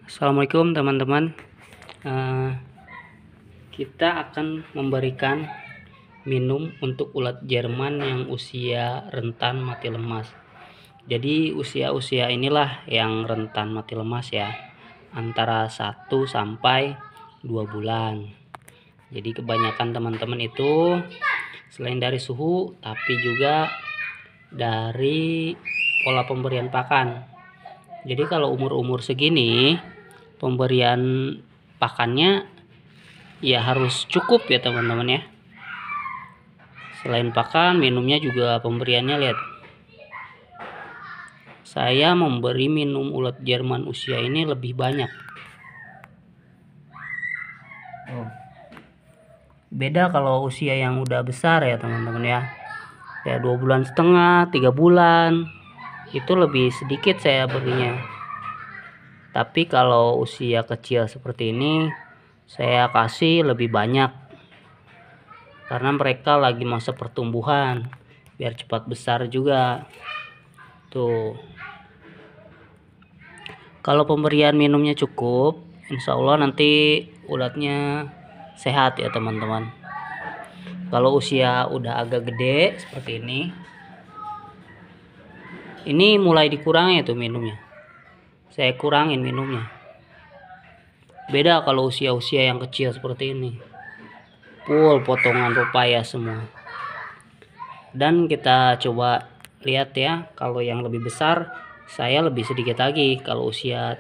Assalamualaikum teman-teman. Eh, kita akan memberikan minum untuk ulat Jerman yang usia rentan mati lemas. Jadi usia-usia inilah yang rentan mati lemas ya, antara 1 sampai 2 bulan. Jadi kebanyakan teman-teman itu selain dari suhu tapi juga dari pola pemberian pakan. Jadi kalau umur-umur segini pemberian pakannya ya harus cukup ya teman-teman ya. Selain pakan, minumnya juga pemberiannya lihat. Saya memberi minum ulat Jerman usia ini lebih banyak. Beda kalau usia yang udah besar ya teman-teman ya. Ya 2,5 bulan, 3 bulan itu lebih sedikit saya berinya. Tapi kalau usia kecil seperti ini saya kasih lebih banyak karena mereka lagi masa pertumbuhan biar cepat besar juga tuh. Kalau pemberian minumnya cukup, insya Allah nanti ulatnya sehat ya teman-teman. Kalau usia udah agak gede seperti ini mulai dikurangi tuh minumnya, saya kurangin minumnya. Beda kalau usia-usia yang kecil seperti ini, full potongan pepaya semua. Dan kita coba lihat ya, kalau yang lebih besar saya lebih sedikit lagi. Kalau usia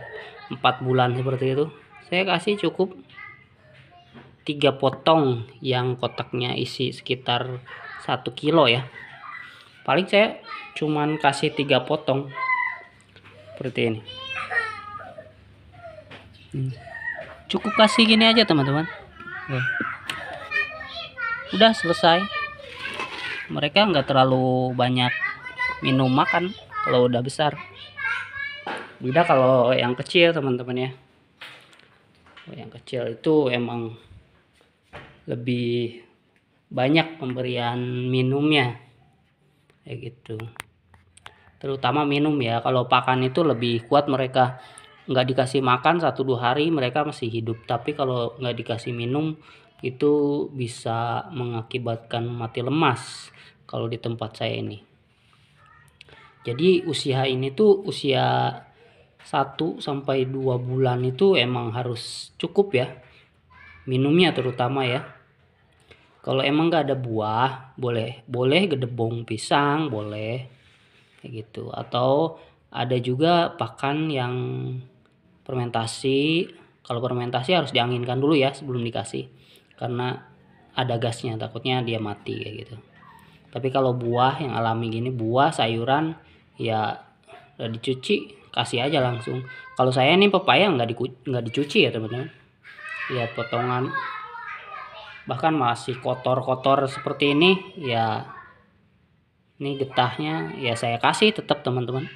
4 bulan seperti itu saya kasih cukup 3 potong yang kotaknya isi sekitar 1 kilo ya. Paling saya cuman kasih 3 potong seperti ini. Cukup kasih gini aja teman-teman. Udah selesai. Mereka nggak terlalu banyak minum makan kalau udah besar. Beda kalau yang kecil teman-teman ya. Yang kecil itu emang lebih banyak pemberian minumnya kayak gitu. Terutama minum ya. Kalau pakan itu lebih kuat, mereka nggak dikasih makan 1-2 hari mereka masih hidup. Tapi kalau nggak dikasih minum itu bisa mengakibatkan mati lemas kalau di tempat saya ini. Jadi usia ini tuh usia 1 sampai 2 bulan itu emang harus cukup ya minumnya, terutama ya. Kalau emang nggak ada buah, boleh gedebong pisang, boleh kayak gitu. Atau ada juga pakan yang fermentasi. Kalau fermentasi harus dianginkan dulu ya sebelum dikasih, karena ada gasnya, takutnya dia mati kayak gitu. Tapi kalau buah yang alami gini, buah sayuran ya udah dicuci kasih aja langsung. Kalau saya nih pepaya nggak dicuci ya teman-teman. Lihat potongan bahkan masih kotor-kotor seperti ini ya. Ini getahnya ya saya kasih tetap teman-teman.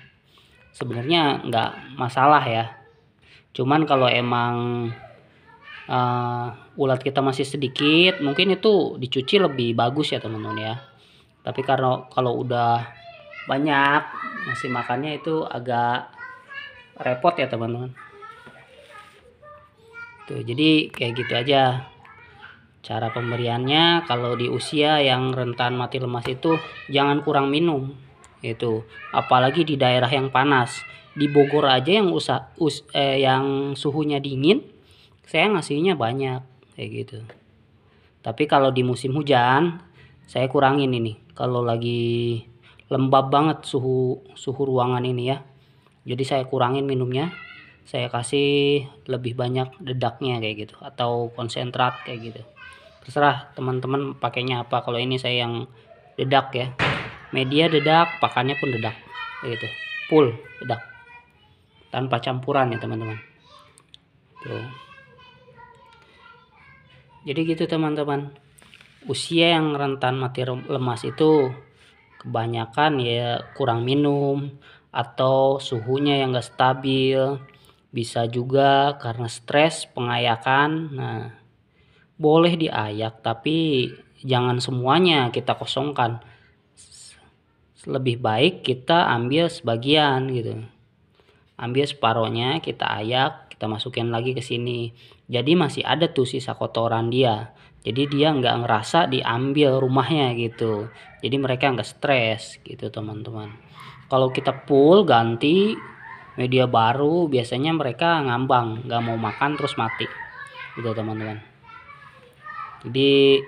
Sebenarnya nggak masalah ya. Cuman kalau emang ulat kita masih sedikit, mungkin itu dicuci lebih bagus ya teman-teman ya. Tapi karena kalau udah banyak ngasih makannya itu agak repot ya teman-teman. Tuh, jadi kayak gitu aja cara pemberiannya. Kalau di usia yang rentan mati lemas itu jangan kurang minum itu, apalagi di daerah yang panas. Di Bogor aja yang suhunya dingin saya ngasihnya banyak kayak gitu. Tapi kalau di musim hujan saya kurangin ini. Kalau lagi lembab banget suhu ruangan ini ya, jadi saya kurangin minumnya. Saya kasih lebih banyak dedaknya kayak gitu, atau konsentrat kayak gitu. Terserah teman-teman pakainya apa. Kalau ini saya yang dedak ya, media dedak, pakannya pun dedak kayak gitu, full dedak tanpa campuran ya teman-teman. Tuh. Jadi gitu teman-teman. Usia yang rentan mati lemas itu kebanyakan ya kurang minum atau suhunya yang gak stabil. Bisa juga karena stres pengayakan. Nah, boleh diayak tapi jangan semuanya kita kosongkan. Lebih baik kita ambil sebagian gitu. Ambil separohnya kita ayak, kita masukin lagi ke sini. Jadi masih ada tuh sisa kotoran dia. Jadi dia nggak ngerasa diambil rumahnya gitu. Jadi mereka nggak stres gitu teman-teman. Kalau kita full ganti media baru, biasanya mereka ngambang, nggak mau makan terus mati gitu teman-teman. Jadi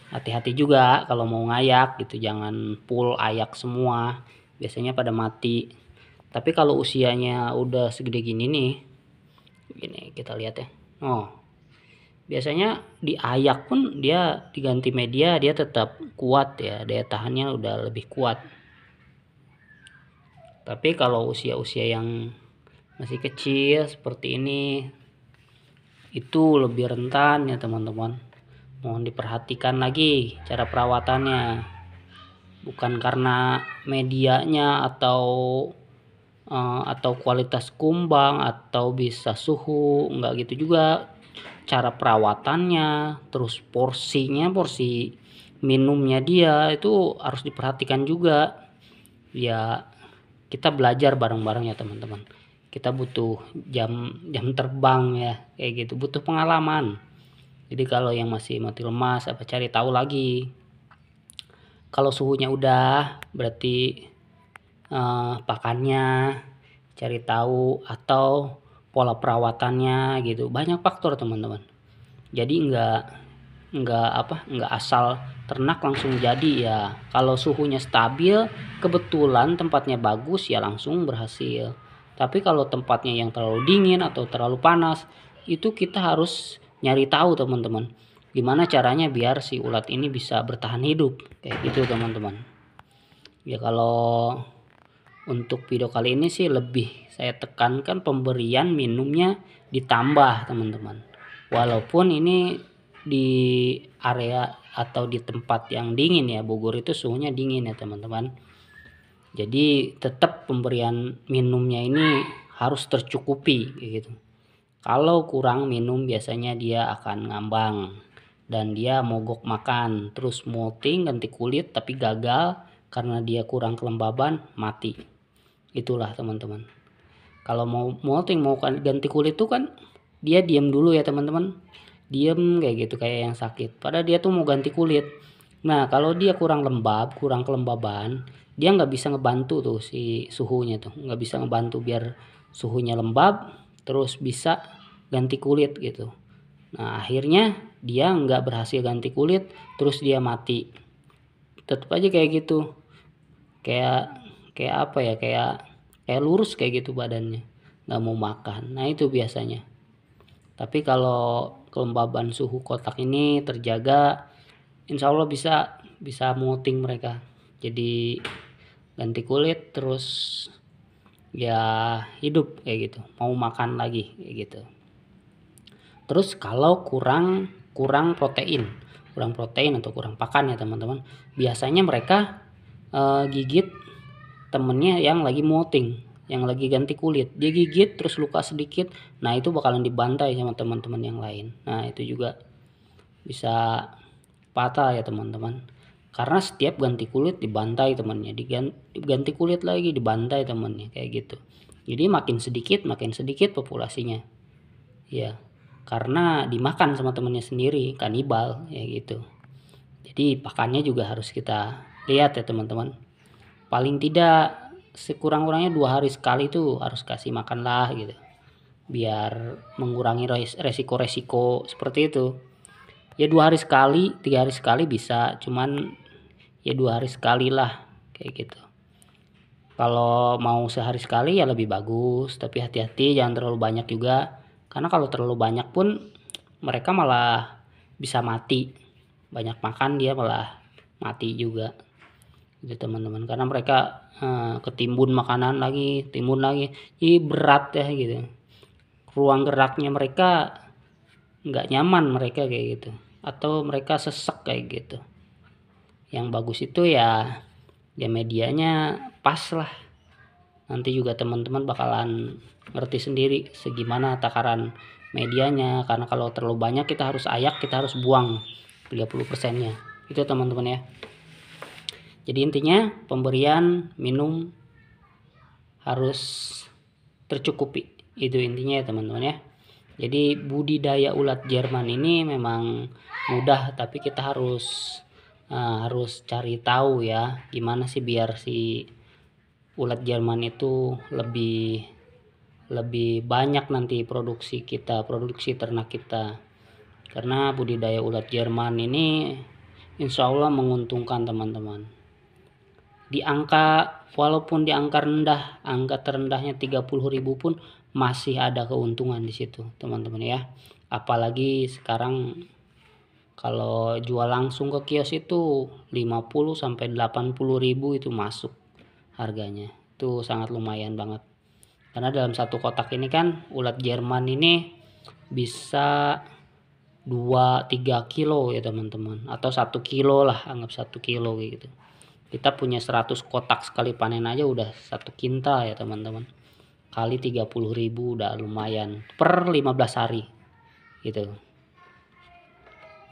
hati-hati juga kalau mau ngayak gitu, jangan full ayak semua, biasanya pada mati. Tapi kalau usianya udah segede gini nih, gini kita lihat ya. Oh, biasanya diayak pun dia diganti media dia tetap kuat ya, daya tahannya udah lebih kuat. Tapi kalau usia-usia yang masih kecil seperti ini itu lebih rentan ya teman-teman. Mohon diperhatikan lagi cara perawatannya, bukan karena medianya atau kualitas kumbang atau bisa suhu, enggak gitu juga. Cara perawatannya, terus porsi minumnya dia itu harus diperhatikan juga ya. Kita belajar bareng-bareng ya teman-teman, kita butuh jam terbang ya kayak gitu, butuh pengalaman. Jadi kalau yang masih mati lemas apa cari tahu lagi. Kalau suhunya udah berarti pakannya cari tahu atau pola perawatannya gitu. Banyak faktor teman-teman. Jadi nggak asal ternak langsung jadi ya. Kalau suhunya stabil, kebetulan tempatnya bagus ya langsung berhasil. Tapi kalau tempatnya yang terlalu dingin atau terlalu panas, itu kita harus nyari tahu teman-teman, gimana caranya biar si ulat ini bisa bertahan hidup kayak gitu teman-teman. Ya kalau untuk video kali ini sih lebih saya tekankan pemberian minumnya ditambah teman-teman. Walaupun ini di area atau di tempat yang dingin ya, Bogor itu suhunya dingin ya teman-teman. Jadi tetap pemberian minumnya ini harus tercukupi gitu. Kalau kurang minum biasanya dia akan ngambang dan dia mogok makan, terus molting ganti kulit tapi gagal karena dia kurang kelembaban, mati. Itulah teman-teman. Kalau mau molting mau ganti kulit tuh kan dia diam dulu ya teman-teman. Diam kayak gitu kayak yang sakit. Padahal dia tuh mau ganti kulit. Nah, kalau dia kurang lembab, kurang kelembaban, dia nggak bisa ngebantu tuh si suhunya tuh, nggak bisa ngebantu biar suhunya lembab terus bisa ganti kulit gitu. Nah, akhirnya dia nggak berhasil ganti kulit, terus dia mati. Tetap aja kayak gitu. Kayak kayak apa ya? Kayak lurus kayak gitu badannya. Nggak mau makan. Nah, itu biasanya. Tapi kalau kelembaban suhu kotak ini terjaga, insya Allah bisa molting mereka. Jadi ganti kulit terus ya hidup kayak gitu, mau makan lagi kayak gitu. Terus kalau kurang protein atau kurang pakan ya teman-teman, biasanya mereka gigit temennya yang lagi molting, yang lagi ganti kulit. Dia gigit terus luka sedikit, nah itu bakalan dibantai sama teman-teman yang lain. Nah itu juga bisa patah ya teman-teman, karena setiap ganti kulit dibantai temannya, diganti kulit lagi dibantai temannya kayak gitu. Jadi makin sedikit populasinya ya, karena dimakan sama temannya sendiri, kanibal ya gitu. Jadi pakannya juga harus kita lihat ya teman-teman, paling tidak sekurang-kurangnya 2 hari sekali tuh harus kasih makan lah gitu, biar mengurangi resiko-resiko seperti itu. Ya 2 hari sekali, 3 hari sekali bisa, cuman ya 2 hari sekali lah kayak gitu. Kalau mau sehari sekali ya lebih bagus, tapi hati-hati jangan terlalu banyak juga, karena kalau terlalu banyak pun mereka malah bisa mati. Banyak makan dia malah mati juga gitu teman-teman, karena mereka ketimbun makanan lagi, timbun lagi, jadi berat ya gitu. Ruang geraknya mereka nggak nyaman mereka kayak gitu, atau mereka sesek kayak gitu. Yang bagus itu ya medianya pas lah. Nanti juga teman-teman bakalan ngerti sendiri segimana takaran medianya, karena kalau terlalu banyak kita harus ayak, kita harus buang 30%-nya itu teman-teman ya. Jadi intinya pemberian minum harus tercukupi Itu intinya ya teman-teman ya. Jadi budidaya ulat Jerman ini memang mudah, tapi kita harus cari tahu ya gimana sih biar si ulat Jerman itu lebih banyak nanti produksi ternak kita. Karena budidaya ulat Jerman ini insya Allah menguntungkan teman-teman. Walaupun di angka rendah, angka terendahnya 30.000 pun masih ada keuntungan di situ teman-teman ya. Apalagi sekarang kalau jual langsung ke kios itu 50 sampai 80.000 itu masuk harganya. Itu sangat lumayan banget. Karena dalam satu kotak ini kan ulat Jerman ini bisa 2-3 kilo ya teman-teman, atau 1 kilo lah, anggap 1 kilo gitu. Kita punya 100 kotak sekali panen aja udah 1 kintal ya teman-teman, kali 30.000 udah lumayan per 15 hari gitu.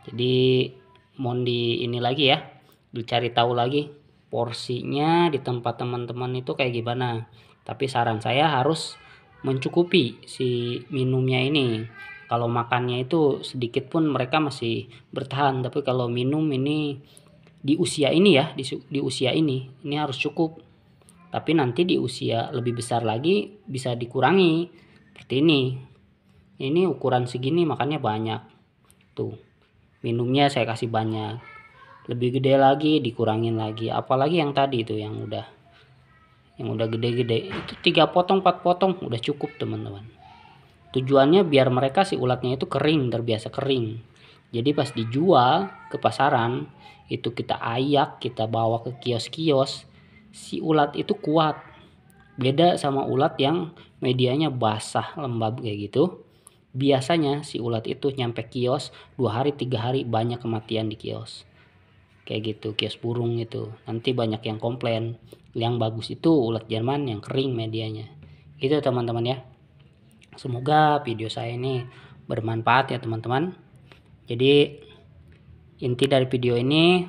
Jadi mohon ini lagi ya, dicari tahu lagi porsinya di tempat teman-teman itu kayak gimana. Tapi saran saya harus mencukupi si minumnya ini. Kalau makannya itu sedikit pun mereka masih bertahan, tapi kalau minum ini di usia ini ya, di usia ini harus cukup. Tapi nanti di usia lebih besar lagi bisa dikurangi. Seperti ini. Ini ukuran segini makannya banyak. Tuh. Minumnya saya kasih banyak. Lebih gede lagi dikurangin lagi. Apalagi yang tadi itu yang udah gede-gede itu 3 potong 4 potong udah cukup teman-teman. Tujuannya biar mereka si ulatnya itu kering, terbiasa kering. Jadi pas dijual ke pasaran itu kita ayak, kita bawa ke kios-kios, si ulat itu kuat. Beda sama ulat yang medianya basah lembab kayak gitu. Biasanya si ulat itu nyampe kios 2 hari 3 hari banyak kematian di kios. Kayak gitu, kios burung itu. Nanti banyak yang komplain. Yang bagus itu ulat Jerman yang kering medianya. Gitu teman-teman ya. Semoga video saya ini bermanfaat ya teman-teman. Jadi inti dari video ini,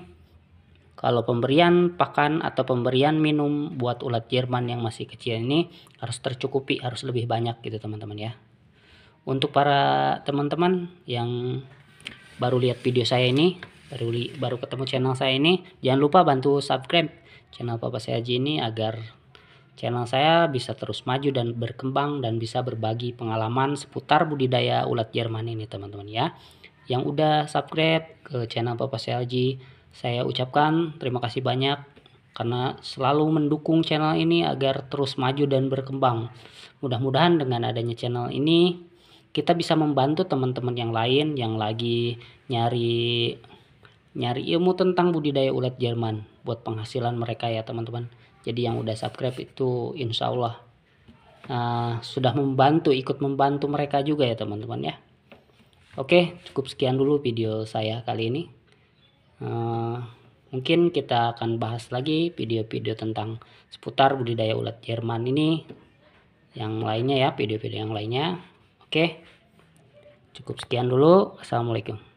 kalau pemberian pakan atau pemberian minum buat ulat Jerman yang masih kecil ini harus tercukupi, harus lebih banyak gitu teman-teman ya. Untuk para teman-teman yang baru lihat video saya ini, baru ketemu channel saya ini, jangan lupa bantu subscribe channel Papa Saya Haji ini agar channel saya bisa terus maju dan berkembang dan bisa berbagi pengalaman seputar budidaya ulat Jerman ini teman-teman ya. Yang udah subscribe ke channel Papa Saya Haji, saya ucapkan terima kasih banyak karena selalu mendukung channel ini agar terus maju dan berkembang. Mudah-mudahan dengan adanya channel ini kita bisa membantu teman-teman yang lain yang lagi nyari ilmu tentang budidaya ulat Jerman buat penghasilan mereka ya teman-teman. Jadi yang udah subscribe itu insya Allah sudah ikut membantu mereka juga ya teman-teman ya. Oke, cukup sekian dulu video saya kali ini. Mungkin kita akan bahas lagi video-video tentang seputar budidaya ulat Jerman ini yang lainnya ya, video-video yang lainnya. Oke, cukup sekian dulu. Assalamualaikum.